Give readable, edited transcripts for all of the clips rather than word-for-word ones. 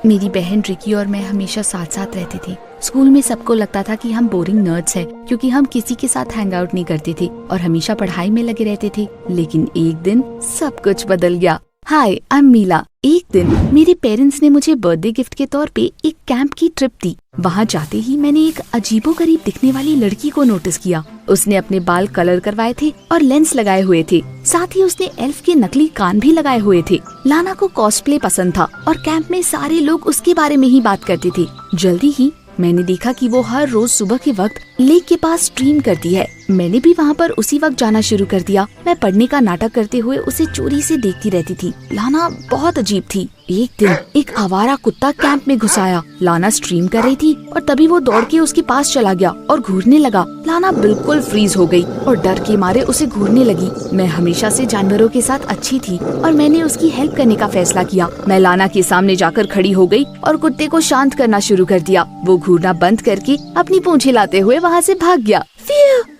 मेरी बहन रिकी और मैं हमेशा साथ साथ रहते थे। स्कूल में सबको लगता था कि हम बोरिंग नर्ड्स हैं क्योंकि हम किसी के साथ हैंग आउट नहीं करते थे और हमेशा पढ़ाई में लगे रहते थे। लेकिन एक दिन सब कुछ बदल गया। हाय, आई एम मीला। एक दिन मेरे पेरेंट्स ने मुझे बर्थडे गिफ्ट के तौर पे एक कैंप की ट्रिप दी। वहाँ जाते ही मैंने एक अजीबोगरीब दिखने वाली लड़की को नोटिस किया। उसने अपने बाल कलर करवाए थे और लेंस लगाए हुए थे। साथ ही उसने एल्फ के नकली कान भी लगाए हुए थे। लाना को कॉस्प्ले पसंद था और कैंप में सारे लोग उसके बारे में ही बात करते थे। जल्दी ही मैंने देखा कि वो हर रोज सुबह के वक्त लेक के पास स्ट्रीम करती है। मैंने भी वहाँ पर उसी वक्त जाना शुरू कर दिया। मैं पढ़ने का नाटक करते हुए उसे चोरी से देखती रहती थी। लाना बहुत अजीब थी। एक दिन एक आवारा कुत्ता कैंप में घुस आया। लाना स्ट्रीम कर रही थी और तभी वो दौड़ के उसके पास चला गया और घूरने लगा। लाना बिल्कुल फ्रीज हो गई और डर के मारे उसे घूरने लगी। मैं हमेशा से जानवरों के साथ अच्छी थी और मैंने उसकी हेल्प करने का फैसला किया। मैं लाना के सामने जाकर खड़ी हो गई और कुत्ते को शांत करना शुरू कर दिया। वो घूरना बंद करके अपनी पूंछ हिलाते हुए वहाँ से भाग गया।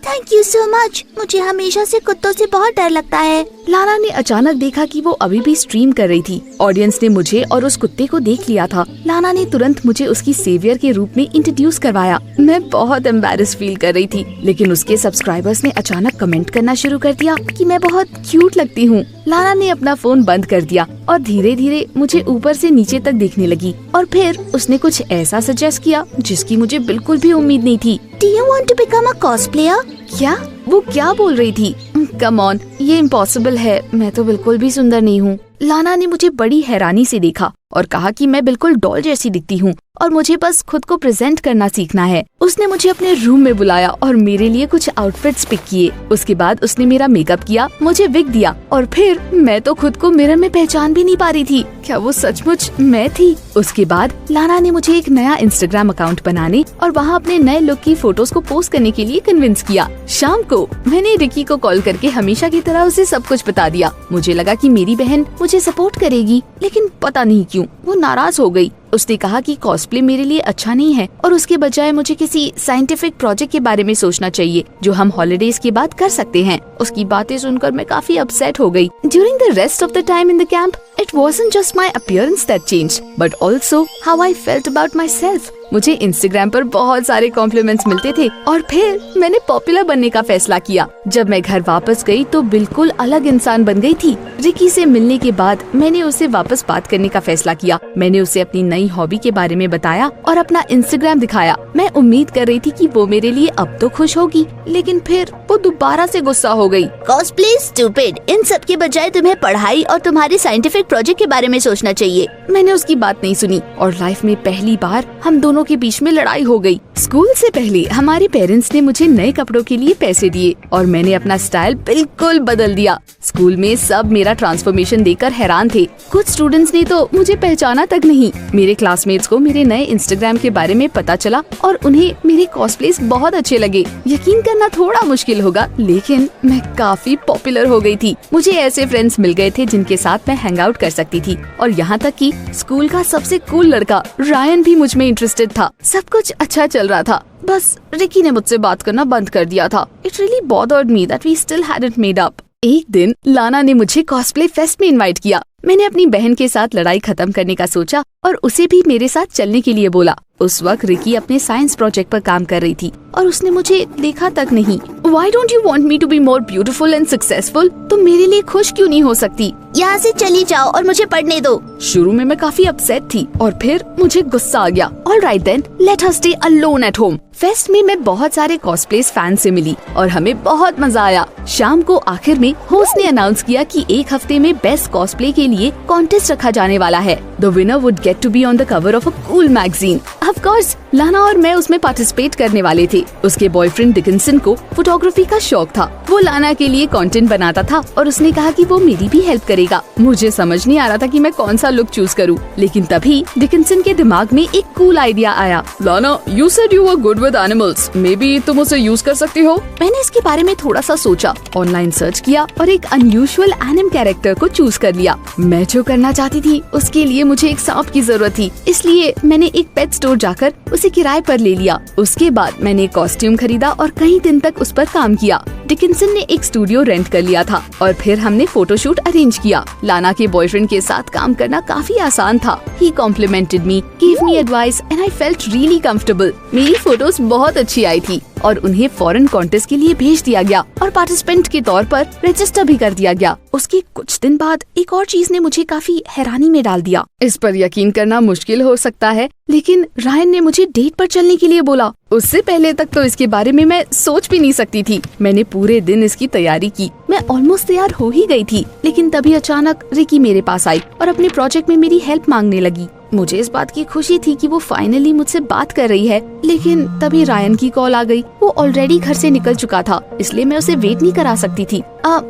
Thank you so much. मुझे हमेशा से कुत्तों से बहुत डर लगता है। लाना ने अचानक देखा कि वो अभी भी स्ट्रीम कर रही थी। ऑडियंस ने मुझे और उस कुत्ते को देख लिया था। लाना ने तुरंत मुझे उसकी सेवियर के रूप में इंट्रोड्यूस करवाया। मैं बहुत एम्बैरेस फील कर रही थी, लेकिन उसके सब्सक्राइबर्स ने अचानक कमेंट करना शुरू कर दिया कि मैं बहुत क्यूट लगती हूँ। लाना ने अपना फोन बंद कर दिया और धीरे धीरे मुझे ऊपर से नीचे तक देखने लगी और फिर उसने कुछ ऐसा सजेस्ट किया जिसकी मुझे बिल्कुल भी उम्मीद नहीं थी। Do you want to become a cosplayer? क्या? वो क्या बोल रही थी? कम ऑन, ये इम्पॉसिबल है। मैं तो बिल्कुल भी सुंदर नहीं हूँ। लाना ने मुझे बड़ी हैरानी से देखा और कहा कि मैं बिल्कुल डॉल जैसी दिखती हूँ और मुझे बस खुद को प्रेजेंट करना सीखना है। उसने मुझे अपने रूम में बुलाया और मेरे लिए कुछ आउटफिट्स पिक किए। उसके बाद उसने मेरा मेकअप किया, मुझे विग दिया और फिर मैं तो खुद को मिरर में पहचान भी नहीं पा रही थी। क्या वो सचमुच मैं थी? उसके बाद लाना ने मुझे एक नया इंस्टाग्राम अकाउंट बनाने और वहाँ अपने नए लुक की फोटोज को पोस्ट करने के लिए कन्विंस किया। शाम को मैंने रिकी को कॉल करके हमेशा की तरह उसे सब कुछ बता दिया। मुझे लगा कि मेरी बहन मुझे सपोर्ट करेगी, लेकिन पता नहीं क्यों वो नाराज हो गई। उसने कहा कि कॉस्प्ले मेरे लिए अच्छा नहीं है और उसके बजाय मुझे किसी साइंटिफिक प्रोजेक्ट के बारे में सोचना चाहिए जो हम हॉलिडेज के बाद कर सकते हैं। उसकी बातें सुनकर मैं काफी अपसेट हो गई। During the rest of the time in the camp, it wasn't just my appearance that changed, but also how I felt about myself. मुझे इंस्टाग्राम पर बहुत सारे कॉम्प्लीमेंट्स मिलते थे और फिर मैंने पॉपुलर बनने का फैसला किया। जब मैं घर वापस गई तो बिल्कुल अलग इंसान बन गई थी। रिकी से मिलने के बाद मैंने उसे वापस बात करने का फैसला किया। मैंने उसे अपनी नई हॉबी के बारे में बताया और अपना इंस्टाग्राम दिखाया। मैं उम्मीद कर रही थी कि वो मेरे लिए अब तो खुश होगी, लेकिन फिर वो दोबारा से गुस्सा हो गई। Cosplay stupid. इन सब के बजाय तुम्हें पढ़ाई और तुम्हारे साइंटिफिक प्रोजेक्ट के बारे में सोचना चाहिए। मैंने उसकी बात नहीं सुनी और लाइफ में पहली बार हम दोनों के बीच में लड़ाई हो गई। स्कूल से पहले हमारे पेरेंट्स ने मुझे नए कपड़ों के लिए पैसे दिए और मैंने अपना स्टाइल बिल्कुल बदल दिया। स्कूल में सब मेरा ट्रांसफॉर्मेशन देखकर हैरान थे। कुछ स्टूडेंट्स ने तो मुझे पहचाना तक नहीं। मेरे क्लासमेट्स को मेरे नए इंस्टाग्राम के बारे में पता चला और उन्हें मेरे कॉस्प्लेस बहुत अच्छे लगे। यकीन करना थोड़ा मुश्किल होगा, लेकिन मैं काफी पॉपुलर हो गई थी। मुझे ऐसे फ्रेंड्स मिल गए थे जिनके साथ मैं हैंग आउट कर सकती थी और यहाँ तक कि स्कूल का सबसे कूल लड़का रायन भी मुझ में इंटरेस्टेड था। सब कुछ अच्छा चल रहा था, बस रिकी ने मुझसे बात करना बंद कर दिया था। It really bothered me that we still hadn't made up. एक दिन लाना ने मुझे कॉस्प्ले फेस्ट में इनवाइट किया। मैंने अपनी बहन के साथ लड़ाई खत्म करने का सोचा और उसे भी मेरे साथ चलने के लिए बोला। उस वक्त रिकी अपने साइंस प्रोजेक्ट पर काम कर रही थी और उसने मुझे देखा तक नहीं। Why don't you want me to be more beautiful and successful? तुम मेरे लिए खुश क्यों नहीं हो सकती? यहाँ से चली जाओ और मुझे पढ़ने दो। शुरू में मैं काफी अपसेट थी और फिर मुझे गुस्सा आ गया। All right then, let her stay alone at home. Fest में मैं बहुत सारे कॉस्प्लेस फैन से मिली और हमें बहुत मजा आया। शाम को आखिर में होस्ट ने अनाउंस किया कि एक हफ्ते में बेस्ट कॉस्प्ले के लिए कॉन्टेस्ट रखा जाने वाला है। The winner would get to be on the cover of a cool magazine. Of course लाना और मैं उसमें पार्टिसिपेट करने वाले थे। उसके बॉयफ्रेंड डिकिंसन को फोटोग्राफी का शौक था। वो लाना के लिए कंटेंट बनाता था और उसने कहा कि वो मेरी भी हेल्प करेगा। मुझे समझ नहीं आ रहा था कि मैं कौन सा लुक चूज करूं, लेकिन तभी डिकिंसन के दिमाग में एक कूल आइडिया आया। लाना, you said you were good with animals. Maybe तुम उसे यूज कर सकती हो। मैंने इसके बारे में थोड़ा सा सोचा, ऑनलाइन सर्च किया और एक अनयूजुअल एनिम कैरेक्टर को चूज कर लिया। मैं जो करना चाहती थी उसके लिए मुझे एक सांप की जरूरत थी, इसलिए मैंने एक पेट स्टोर जाकर उसे किराए पर ले लिया। उसके बाद मैंने कॉस्ट्यूम खरीदा और कई दिन तक उस पर काम किया। डिकिंसन ने एक स्टूडियो रेंट कर लिया था और फिर हमने फोटोशूट अरेंज किया। लाना के बॉयफ्रेंड के साथ काम करना काफी आसान था। He complimented me, gave me advice and I felt really comfortable. मेरी फोटोज बहुत अच्छी आई थी और उन्हें फॉरेन कॉन्टेस्ट के लिए भेज दिया गया और पार्टिसिपेंट के तौर पर रजिस्टर भी कर दिया गया। उसके कुछ दिन बाद एक और चीज ने मुझे काफी हैरानी में डाल दिया। इस पर यकीन करना मुश्किल हो सकता है, लेकिन रायन ने मुझे डेट पर चलने के लिए बोला। उससे पहले तक तो इसके बारे में मैं सोच भी नहीं सकती थी। मैंने पूरे दिन इसकी तैयारी की। मैं ऑलमोस्ट तैयार हो ही गई थी, लेकिन तभी अचानक रिकी मेरे पास आई और अपने प्रोजेक्ट में मेरी हेल्प मांगने लगी। मुझे इस बात की खुशी थी कि वो फाइनली मुझसे बात कर रही है, लेकिन तभी रायन की कॉल आ गई। वो ऑलरेडी घर से निकल चुका था, इसलिए मैं उसे वेट नहीं करा सकती थी।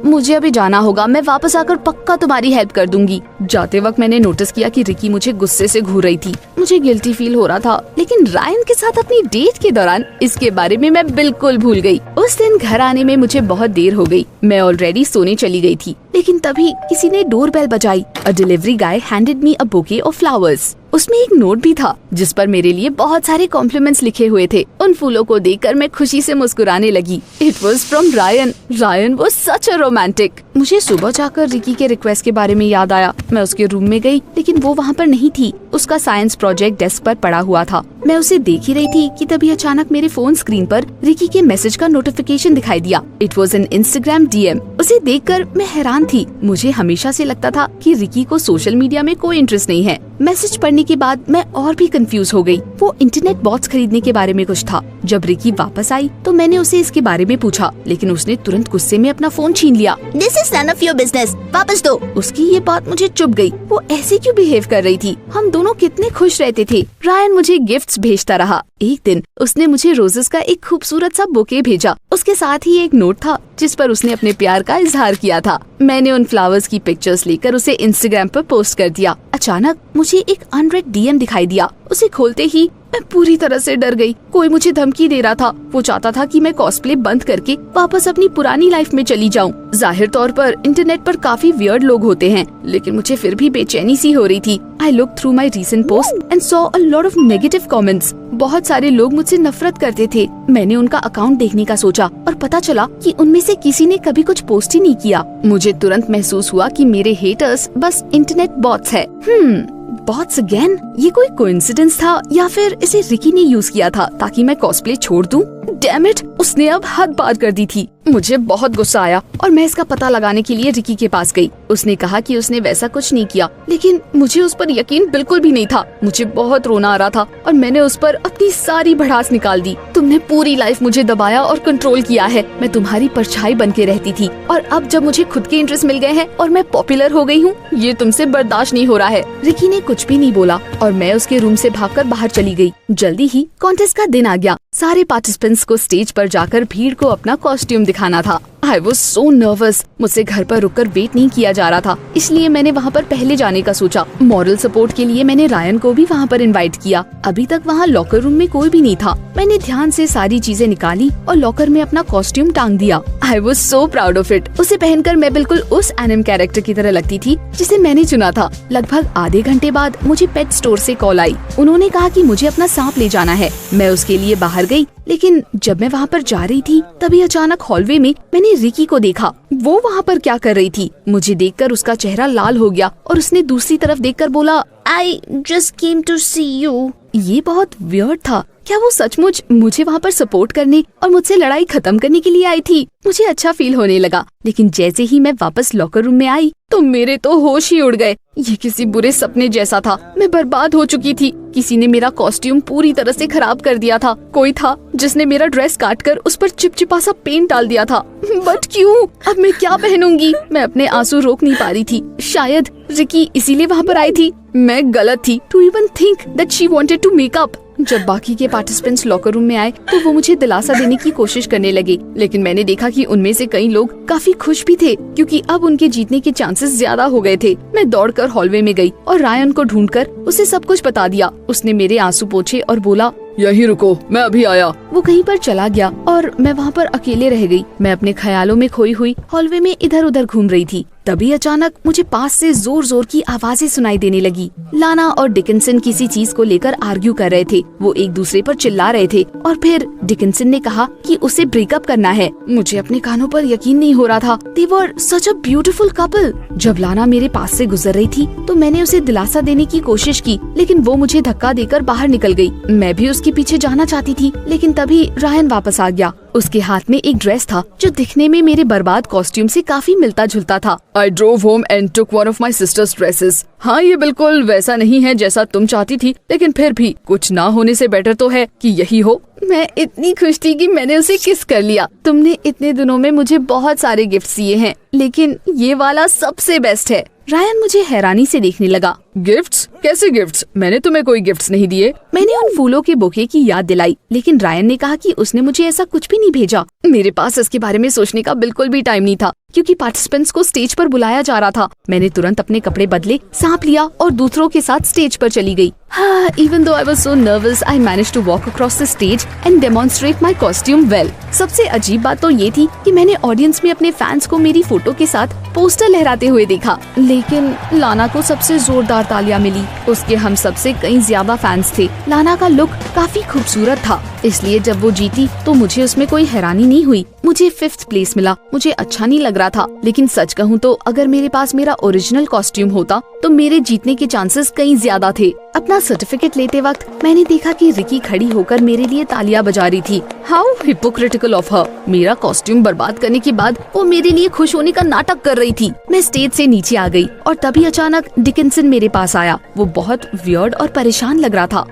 मुझे अभी जाना होगा, मैं वापस आकर पक्का तुम्हारी हेल्प कर दूंगी। जाते वक्त मैंने नोटिस किया कि रिकी मुझे गुस्से से घूर रही थी। मुझे गिल्टी फील हो रहा था, लेकिन रायन के साथ अपनी डेट के दौरान इसके बारे में मैं बिल्कुल भूल गई। उस दिन घर आने में मुझे बहुत देर हो गई। मैं ऑलरेडी सोने चली गई थी, लेकिन तभी किसी ने डोरबेल बजाई। A delivery guy handed me a bouquet of flowers. उसमें एक नोट भी था जिस पर मेरे लिए बहुत सारे कॉम्प्लीमेंट्स लिखे हुए थे। उन फूलों को देखकर मैं खुशी से मुस्कुराने लगी। It was from Ryan. Ryan was such a romantic. मुझे सुबह जाकर रिकी के रिक्वेस्ट के बारे में याद आया। मैं उसके रूम में गई, लेकिन वो वहाँ पर नहीं थी। उसका साइंस प्रोजेक्ट डेस्क पर पड़ा हुआ था। मैं उसे देख ही रही थी कि तभी अचानक मेरे फोन स्क्रीन पर रिकी के मैसेज का नोटिफिकेशन दिखाई दिया। It was an Instagram DM। उसे देखकर मैं हैरान थी। मुझे हमेशा से लगता था कि रिकी को सोशल मीडिया में कोई इंटरेस्ट नहीं है। मैसेज पढ़ने के बाद मैं और भी कंफ्यूज हो गई। वो इंटरनेट बॉट्स खरीदने के बारे में कुछ था। जब रिकी वापस आई तो मैंने उसे इसके बारे में पूछा, लेकिन उसने तुरंत गुस्से में अपना फोन छीन लिया। This is none of your business, वापस दो। उसकी ये बात मुझे चुभ गई। वो ऐसे क्यों बिहेव कर रही थी? हम दोनों कितने खुश रहते थे। रायन मुझे गिफ्ट्स भेजता रहा। एक दिन उसने मुझे रोजेस का एक खूबसूरत सा बुके भेजा। उसके साथ ही एक नोट था जिस पर उसने अपने प्यार का इजहार किया था। मैंने उन फ्लावर्स की पिक्चर्स लेकर उसे इंस्टाग्राम पर पोस्ट कर दिया। अचानक मुझे एक अनरेड DM दिखाई दिया। उसे खोलते ही मैं पूरी तरह से डर गई। कोई मुझे धमकी दे रहा था। वो चाहता था कि मैं कॉस्प्ले बंद करके वापस अपनी पुरानी लाइफ में चली जाऊं। जाहिर तौर पर इंटरनेट पर काफी वियर्ड लोग होते हैं, लेकिन मुझे फिर भी बेचैनी सी हो रही थी। I look through my recent post and saw a lot of negative comments. बहुत सारे लोग मुझसे नफरत करते थे। मैंने उनका अकाउंट देखने का सोचा और पता चला कि उनमें से किसी ने कभी कुछ पोस्ट ही नहीं किया। मुझे तुरंत महसूस हुआ कि मेरे हेटर्स बस इंटरनेट बॉट्स है। Bots again? ये कोई कोइंसिडेंस था या फिर इसे रिकी ने यूज किया था ताकि मैं कॉस्प्ले छोड़ दूं? डैम इट, उसने अब हद पार कर दी थी। मुझे बहुत गुस्सा आया और मैं इसका पता लगाने के लिए रिकी के पास गई। उसने कहा कि उसने वैसा कुछ नहीं किया, लेकिन मुझे उस पर यकीन बिल्कुल भी नहीं था। मुझे बहुत रोना आ रहा था और मैंने उस पर अपनी सारी भड़ास निकाल दी। तुमने पूरी लाइफ मुझे दबाया और कंट्रोल किया है। मैं तुम्हारी परछाई बन के रहती थी और अब जब मुझे खुद के इंटरेस्ट मिल गए हैं और मैं पॉपुलर हो गई हूँ, ये तुमसे बर्दाश्त नहीं हो रहा है। रिकी ने कुछ भी नहीं बोला और मैं उसके रूम से भागकर बाहर चली गई। जल्दी ही कॉन्टेस्ट का दिन आ गया। सारे पार्टिसिपेंट्स को स्टेज पर जाकर भीड़ को अपना कॉस्ट्यूम दिखाना था। I was so nervous। मुझसे घर पर रुककर वेट नहीं किया जा रहा था, इसलिए मैंने वहाँ पर पहले जाने का सोचा। मॉरल सपोर्ट के लिए मैंने रायन को भी वहाँ पर इनवाइट किया। अभी तक वहाँ लॉकर रूम में कोई भी नहीं था। मैंने ध्यान से सारी चीजें निकाली और लॉकर में अपना कॉस्ट्यूम टांग दिया। I was so proud of it। उसे पहनकर मैं बिल्कुल उस एनिमे कैरेक्टर की तरह लगती थी जिसे मैंने चुना था। लगभग आधे घंटे बाद मुझे पेट स्टोर से कॉल आई। उन्होंने कहा कि मुझे अपना सांप ले जाना है। मैं उसके लिए बाहर गई, लेकिन जब मैं वहाँ पर जा रही थी तभी अचानक हॉलवे में मैंने रिकी को देखा। वो वहाँ पर क्या कर रही थी? मुझे देखकर उसका चेहरा लाल हो गया और उसने दूसरी तरफ देखकर बोला, I just came to see you। ये बहुत वियर्ड था। क्या वो सचमुच मुझे वहाँ पर सपोर्ट करने और मुझसे लड़ाई खत्म करने के लिए आई थी? मुझे अच्छा फील होने लगा, लेकिन जैसे ही मैं वापस लॉकर रूम में आई तो मेरे तो होश ही उड़ गए। ये किसी बुरे सपने जैसा था। मैं बर्बाद हो चुकी थी। किसी ने मेरा कॉस्ट्यूम पूरी तरह से खराब कर दिया था। कोई था जिसने मेरा ड्रेस काटकर उस पर चिपचिपा सा पेंट डाल दिया था। बट क्यों? अब मैं क्या पहनूंगी? मैं अपने आंसू रोक नहीं पा रही थी। शायद रिकी इसीलिए वहाँ पर आई थी। मैं गलत थी to even think that she wanted to make up. जब बाकी के पार्टिसिपेंट्स लॉकर रूम में आए तो वो मुझे दिलासा देने की कोशिश करने लगे, लेकिन मैंने देखा कि उनमें से कई लोग काफी खुश भी थे क्योंकि अब उनके जीतने के चांसेस ज्यादा हो गए थे। मैं दौड़कर हॉलवे में गई और रायन को ढूंढकर उसे सब कुछ बता दिया। उसने मेरे आंसू पोंछे और बोला, यहीं रुको, मैं अभी आया। वो कहीं पर चला गया और मैं वहाँ पर अकेले रह गई। मैं अपने ख्यालों में खोई हुई हॉलवे में इधर उधर घूम रही थी। तभी अचानक मुझे पास से जोर जोर की आवाजें सुनाई देने लगी। लाना और डिकिंसन किसी चीज को लेकर आर्ग्यू कर रहे थे। वो एक दूसरे पर चिल्ला रहे थे और फिर डिकिंसन ने कहा कि उसे ब्रेकअप करना है। मुझे अपने कानों पर यकीन नहीं हो रहा था। They were such a beautiful couple। जब लाना मेरे पास से गुजर रही थी तो मैंने उसे दिलासा देने की कोशिश की, लेकिन वो मुझे धक्का देकर बाहर निकल गई। मैं भी उसके पीछे जाना चाहती थी, लेकिन तभी रायन वापस आ गया। उसके हाथ में एक ड्रेस था जो दिखने में मेरे बर्बाद कॉस्ट्यूम से काफी मिलता जुलता था। I drove home and took one of my sister's dresses। हाँ, ये बिल्कुल वैसा नहीं है जैसा तुम चाहती थी, लेकिन फिर भी कुछ ना होने से बेटर तो है कि यही हो। मैं इतनी खुश थी कि मैंने उसे किस कर लिया। तुमने इतने दिनों में मुझे बहुत सारे गिफ्ट दिए हैं, लेकिन ये वाला सबसे बेस्ट है। रायन मुझे हैरानी से देखने लगा। गिफ्ट्स? कैसे गिफ्ट्स? मैंने तुम्हें कोई गिफ्ट्स नहीं दिए। मैंने उन फूलों के बुके की याद दिलाई, लेकिन रायन ने कहा कि उसने मुझे ऐसा कुछ भी नहीं भेजा। मेरे पास इसके बारे में सोचने का बिल्कुल भी टाइम नहीं था, क्योंकि पार्टिसिपेंट्स को स्टेज पर बुलाया जा रहा था। मैंने तुरंत अपने कपड़े बदले, सांप लिया और दूसरों के साथ स्टेज पर चली गई। Even though I was so nervous, I managed to walk across the stage and demonstrate my costume well। सबसे अजीब बात तो ये थी कि मैंने ऑडियंस में अपने फैंस को मेरी फोटो के साथ पोस्टर लहराते हुए देखा, लेकिन लाना को सबसे जोरदार तालियां मिली। उसके हम सबसे कई ज्यादा फैंस थे। लाना का लुक काफी खूबसूरत था, इसलिए जब वो जीती तो मुझे उसमें कोई हैरानी नहीं हुई। मुझे 5th प्लेस मिला। मुझे अच्छा नहीं लग रहा था, लेकिन सच कहूँ तो अगर मेरे पास मेरा ओरिजिनल कॉस्ट्यूम होता तो मेरे जीतने के चांसेस कई ज्यादा थे। अपना सर्टिफिकेट लेते वक्त मैंने देखा कि रिकी खड़ी होकर मेरे लिए तालियां बजा रही थी। How hypocritical of her. मेरा कॉस्ट्यूम बर्बाद करने के बाद वो मेरे लिए खुश होने का नाटक कर रही थी। मैं स्टेज से नीचे आ गई और तभी अचानक डिकिंसन मेरे पास आया। वो बहुत वियर्ड और परेशान लग रहा था।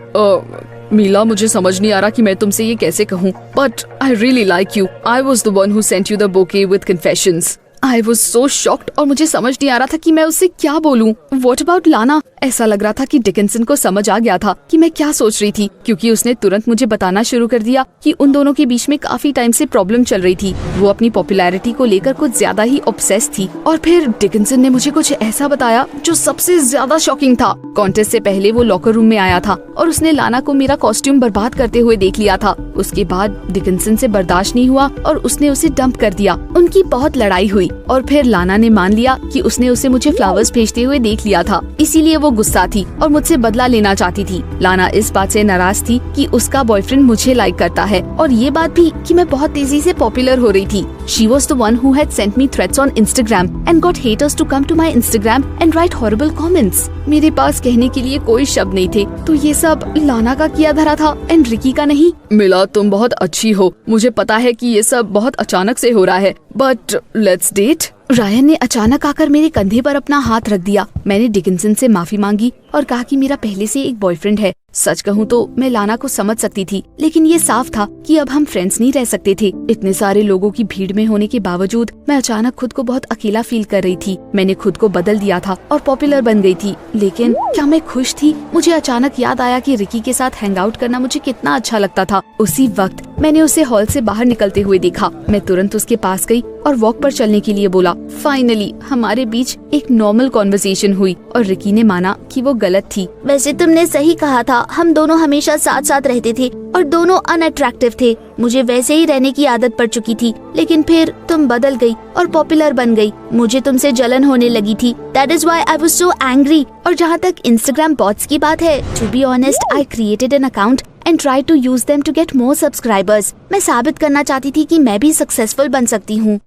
मीला, मुझे समझ नहीं आ रहा कि मैं तुमसे ये कैसे कहूँ, but I really like you. I was the one who sent you the bouquet with confessions. I was so shocked और मुझे समझ नहीं आ रहा था कि मैं उससे क्या बोलूं। What about लाना? ऐसा लग रहा था कि डिकिंसन को समझ आ गया था कि मैं क्या सोच रही थी, क्योंकि उसने तुरंत मुझे बताना शुरू कर दिया कि उन दोनों के बीच में काफी टाइम से प्रॉब्लम चल रही थी। वो अपनी पॉपुलैरिटी को लेकर कुछ ज्यादा ही ऑब्सेस थी। और फिर डिकिंसन ने मुझे कुछ ऐसा बताया जो सबसे ज्यादा शॉकिंग था। कॉन्टेस्ट से पहले वो लॉकर रूम में आया था और उसने लाना को मेरा कॉस्ट्यूम बर्बाद करते हुए देख लिया था। उसके बाद डिकिंसन से बर्दाश्त नहीं हुआ और उसने उसे डंप कर दिया। उनकी बहुत लड़ाई हुई और फिर लाना ने मान लिया कि उसने उसे मुझे फ्लावर्स भेजते हुए देख लिया था, इसीलिए वो गुस्सा थी और मुझसे बदला लेना चाहती थी। लाना इस बात से नाराज थी कि उसका बॉयफ्रेंड मुझे लाइक करता है, और ये बात भी कि मैं बहुत तेजी से पॉपुलर हो रही थी। She was the one who had sent me threats on Instagram and got haters to come to my Instagram and write horrible comments। मेरे पास कहने के लिए कोई शब्द नहीं थे, तो ये सब लाना का किया धरा था एंड रिकी का नहीं। मिला, तुम बहुत अच्छी हो। मुझे पता है कि ये सब बहुत अचानक से हो रहा है, बट लेट्स डेट। रायन ने अचानक आकर मेरे कंधे पर अपना हाथ रख दिया। मैंने डिकिंसन से माफी मांगी और कहा कि मेरा पहले से एक बॉयफ्रेंड है। सच कहूँ तो मैं लाना को समझ सकती थी, लेकिन ये साफ था कि अब हम फ्रेंड्स नहीं रह सकते थे। इतने सारे लोगों की भीड़ में होने के बावजूद मैं अचानक खुद को बहुत अकेला फील कर रही थी। मैंने खुद को बदल दिया था और पॉपुलर बन गई थी, लेकिन क्या मैं खुश थी? मुझे अचानक याद आया कि रिकी के साथ हैंग आउट करना मुझे कितना अच्छा लगता था। उसी वक्त मैंने उसे हॉल से बाहर निकलते हुए देखा। मैं तुरंत उसके पास गई और वॉक पर चलने के लिए बोला। फाइनली हमारे बीच एक नॉर्मल कॉन्वर्सेशन हुई और रिकी ने माना कि वो गलत थी। वैसे तुमने सही कहा था, हम दोनों हमेशा साथ साथ रहते थे और दोनों अनअट्रैक्टिव थे। मुझे वैसे ही रहने की आदत पड़ चुकी थी, लेकिन फिर तुम बदल गई और पॉपुलर बन गई। मुझे तुमसे जलन होने लगी थी। That is why I was so angry। और जहाँ तक Instagram bots की बात है, to be honest, I created an account and tried to use them to get more subscribers। मैं साबित करना चाहती थी कि मैं भी सक्सेसफुल बन सकती हूँ।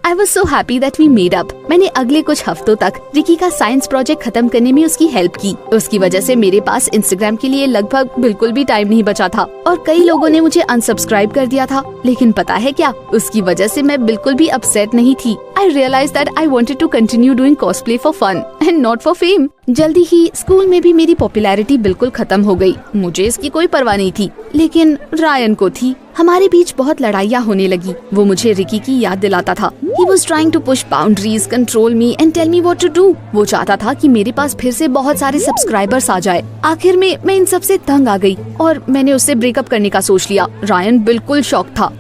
I was so happy that we made up। मैंने अगले कुछ हफ्तों तक रिकी का साइंस प्रोजेक्ट खत्म करने में उसकी हेल्प की। उसकी वजह से मेरे पास इंस्टाग्राम के लिए लगभग बिल्कुल भी टाइम नहीं बचा था और कई लोगों ने मुझे अनसब्सक्राइब कर दिया था। लेकिन पता है क्या, उसकी वजह से मैं बिल्कुल भी अपसेट नहीं थी। I realized that I wanted to continue doing cosplay for fun and not for fame। जल्दी ही स्कूल में भी मेरी पॉपुलैरिटी बिल्कुल खत्म हो गई। मुझे इसकी कोई परवाह नहीं थी, लेकिन रायन को थी। हमारे बीच बहुत लड़ाइयाँ होने लगी। वो मुझे रिकी की याद दिलाता था। He was trying to push boundaries, control me and tell me what to do। वो चाहता था कि मेरे पास फिर से बहुत सारे सब्सक्राइबर्स आ जाए। आखिर में मैं इन सब से तंग आ गई और मैंने उससे ब्रेकअप करने का सोच लिया। रायन बिल्कुल शॉक था।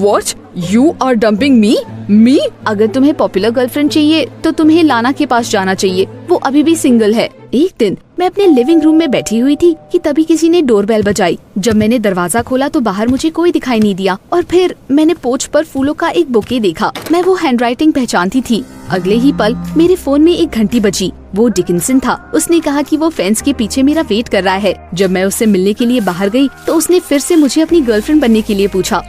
What? You are dumping me? Me? अगर तुम्हें पॉपुलर गर्लफ्रेंड चाहिए तो तुम्हें लाना के पास जाना चाहिए। वो अभी भी सिंगल है। एक दिन मैं अपने लिविंग रूम में बैठी हुई थी कि तभी किसी ने डोरबेल बजाई। जब मैंने दरवाजा खोला तो बाहर मुझे कोई दिखाई नहीं दिया और फिर मैंने पोर्च पर फूलों का एक बुके देखा। मैं वो हैंडराइटिंग पहचानती थी। अगले ही पल मेरे फोन में एक घंटी बजी। वो डिकिंसन था। उसने कहा कि वो फेंस के पीछे मेरा वेट कर रहा है। जब मैं उससे मिलने के लिए बाहर गई तो उसने फिर से मुझे अपनी गर्लफ्रेंड बनने के लिए पूछा।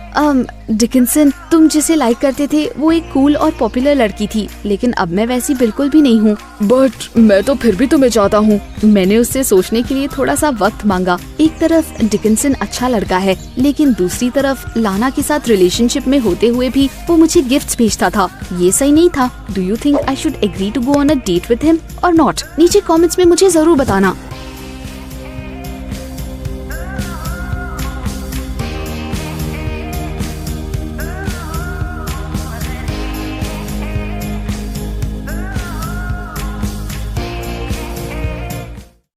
डिकिंसन, तुम जिसे लाइक करते थे वो एक कूल और पॉपुलर लड़की थी, लेकिन अब मैं वैसी बिल्कुल भी नहीं हूँ। बट मैं तो फिर भी तुम्हें चाहता हूँ। मैंने उससे सोचने के लिए थोड़ा सा वक्त मांगा। एक तरफ डिकिंसन अच्छा लड़का है, लेकिन दूसरी तरफ लाना के साथ रिलेशनशिप में होते हुए भी वो मुझे गिफ्ट्स भेजता था। ये सही नहीं था। Do you think I should agree to go on a date with him or not? नीचे कमेंट्स में मुझे जरूर बताना।